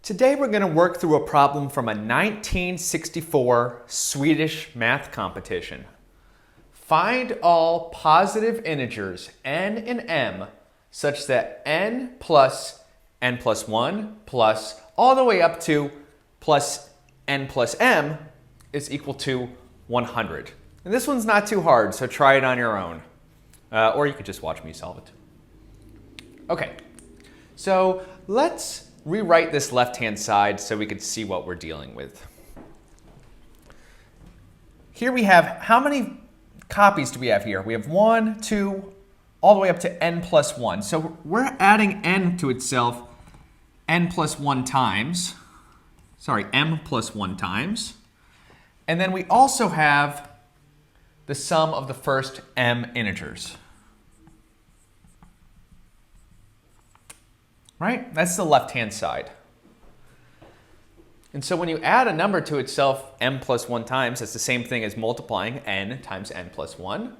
Today we're going to work through a problem from a 1964 Swedish math competition. Find all positive integers n and m such that n plus 1 plus all the way up to plus n plus m is equal to 100. And this one's not too hard, so try it on your own. Or you could just watch me solve it. Okay, so let's rewrite this left-hand side so we can see what we're dealing with. Here we have, how many copies do we have here? We have 1, 2, all the way up to n plus 1. So we're adding n to itself n plus 1 times. Sorry, m plus 1 times. And then we also have the sum of the first m integers. Right? That's the left-hand side. And so when you add a number to itself m plus 1 times, it's the same thing as multiplying n times n plus 1.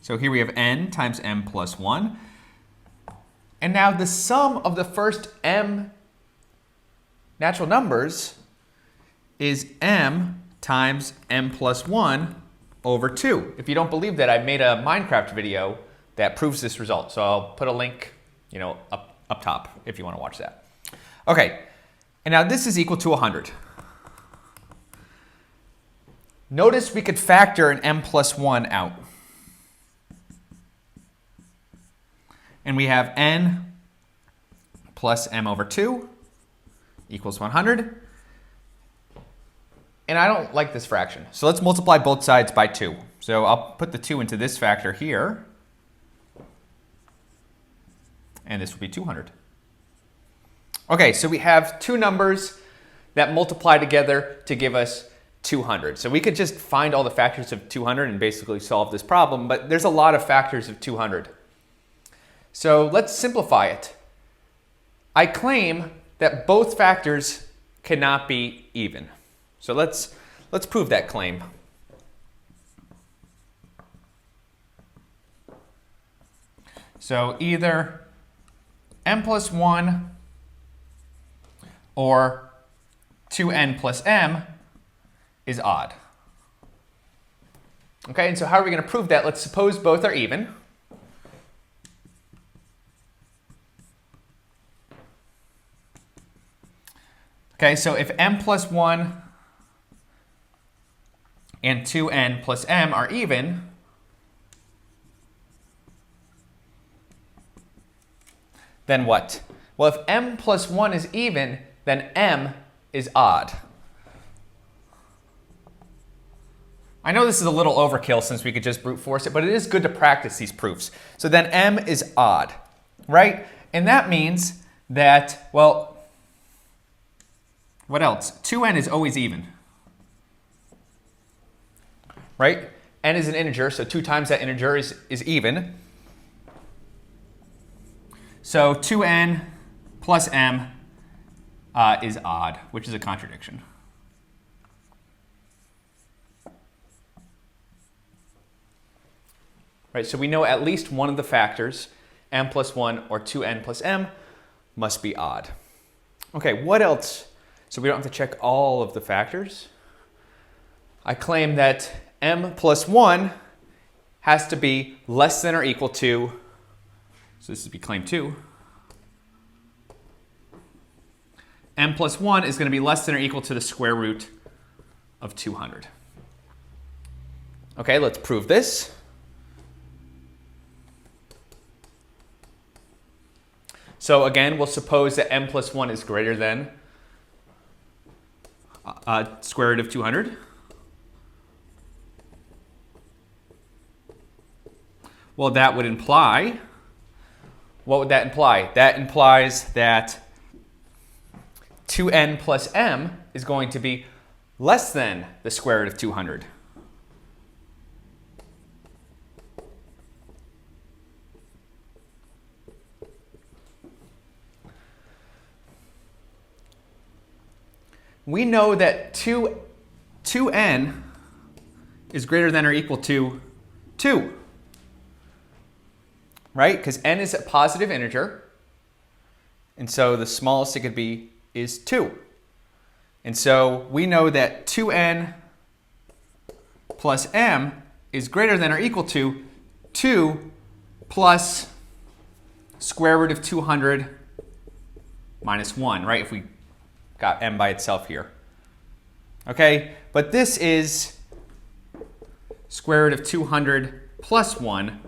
So here we have n times m plus 1. And now the sum of the first m natural numbers is m times m plus 1 over 2. If you don't believe that, I've made a Minecraft video that proves this result. So I'll put a link, up top if you want to watch that. Okay, and now this is equal to 100. Notice we could factor an m plus 1 out. And we have n plus m over 2 equals 100. And I don't like this fraction. So let's multiply both sides by 2. So I'll put the 2 into this factor here. And this will be 200. Okay, so we have two numbers that multiply together to give us 200. So we could just find all the factors of 200 and basically solve this problem, but there's a lot of factors of 200. So let's simplify it. I claim that both factors cannot be even. So let's prove that claim. So either m plus 1 or 2n plus m is odd. Okay, and so how are we going to prove that? Let's suppose both are even. Okay, so if m plus 1 and 2n plus m are even, then what? Well, if m plus 1 is even, then m is odd. I know this is a little overkill since we could just brute force it, but it is good to practice these proofs. So then m is odd, right? And that means that, well, what else? 2n is always even, right? N is an integer, so 2 times that integer is even. So 2n plus m is odd, which is a contradiction. Right, so we know at least one of the factors, m plus 1 or 2n plus m, must be odd. Okay, what else? So we don't have to check all of the factors. I claim that m plus 1 has to be less than or equal to, so this would be claim 2. M plus 1 is going to be less than or equal to the square root of 200. Okay, let's prove this. So again, we'll suppose that m plus 1 is greater than square root of 200. Well, that would imply, what would that imply? That implies that 2n plus m is going to be less than the square root of 200. We know that 2n is greater than or equal to 2. right? Because n is a positive integer. And so the smallest it could be is 2. And so we know that 2n plus m is greater than or equal to 2 plus square root of 200 minus 1, right? If we got m by itself here. Okay, but this is square root of 200 plus 1,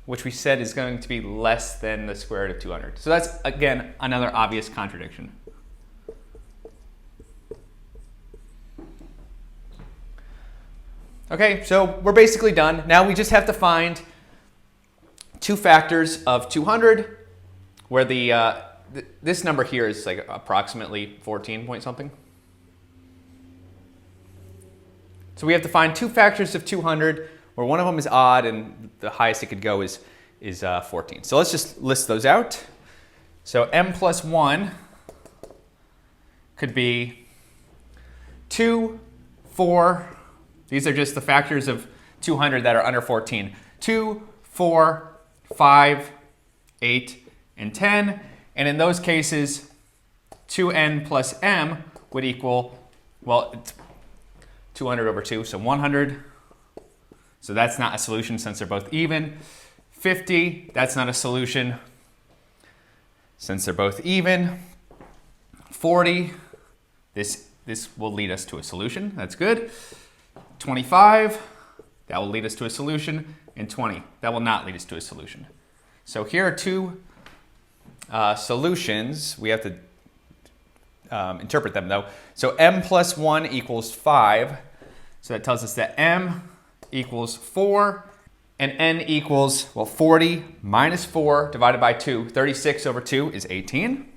which we said is going to be less than the square root of 200. So that's, again, another obvious contradiction. Okay, so we're basically done. Now we just have to find two factors of 200, where this number here is like approximately 14 point something. So we have to find two factors of 200, where one of them is odd and the highest it could go is 14. So let's just list those out. So m plus 1 could be 2, 4. These are just the factors of 200 that are under 14. 2, 4, 5, 8, and 10. And in those cases, 2n plus m would equal, well, it's 200 over 2, so 100. So that's not a solution since they're both even. 50, that's not a solution since they're both even. 40, this will lead us to a solution. That's good. 25, that will lead us to a solution. And 20, that will not lead us to a solution. So here are two solutions. We have to interpret them though. So m plus 1 equals 5. So that tells us that m equals 4 and n equals, well, 40 minus 4 divided by 2. 36 over 2 is 18.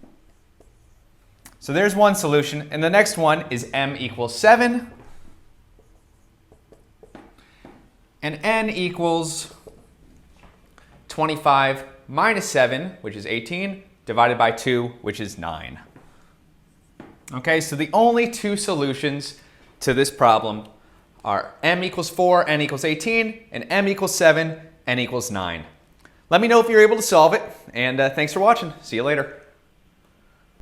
So there's one solution. And the next one is m equals 7. And n equals 25 minus 7, which is 18, divided by 2, which is 9. Okay, so the only two solutions to this problem are m equals 4, n equals 18, and m equals 7, n equals 9. Let me know if you're able to solve it, and thanks for watching. See you later.